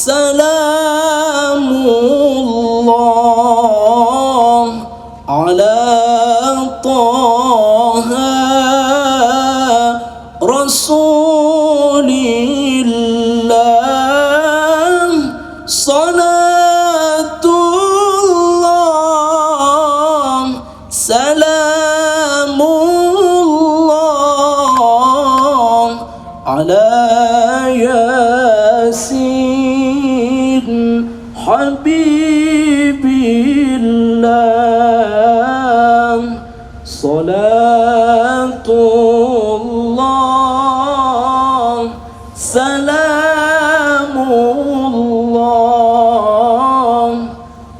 salamullah ala Taha Rasulillah. Salatullah salamullah ala Yasin Habibillah. Salatullah salamullah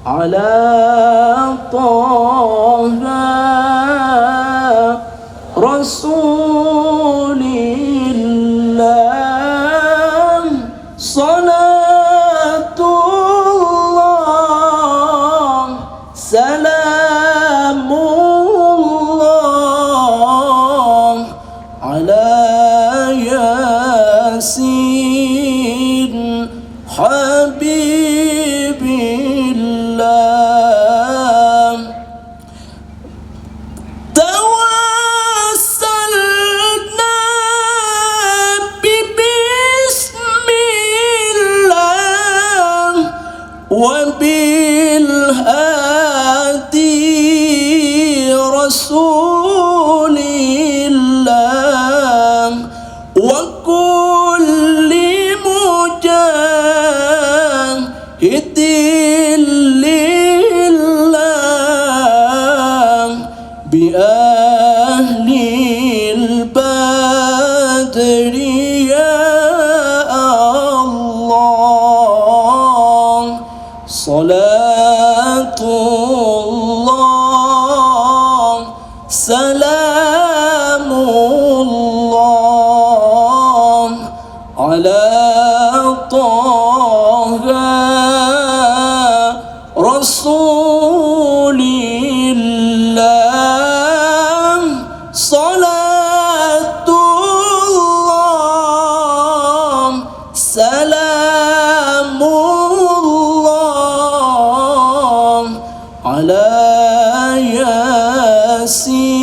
ala Taha Rasulillah. Salatullah salamullah ala Yasin Habibillah. Tawassalna bismillah wa bil hadi Rasulillah wa kulli mujahidin lillah bi ahlil badri ya Allah. Salatullah salamullah ala Taha Rasulillah. Salatullah salamullah ala Yasin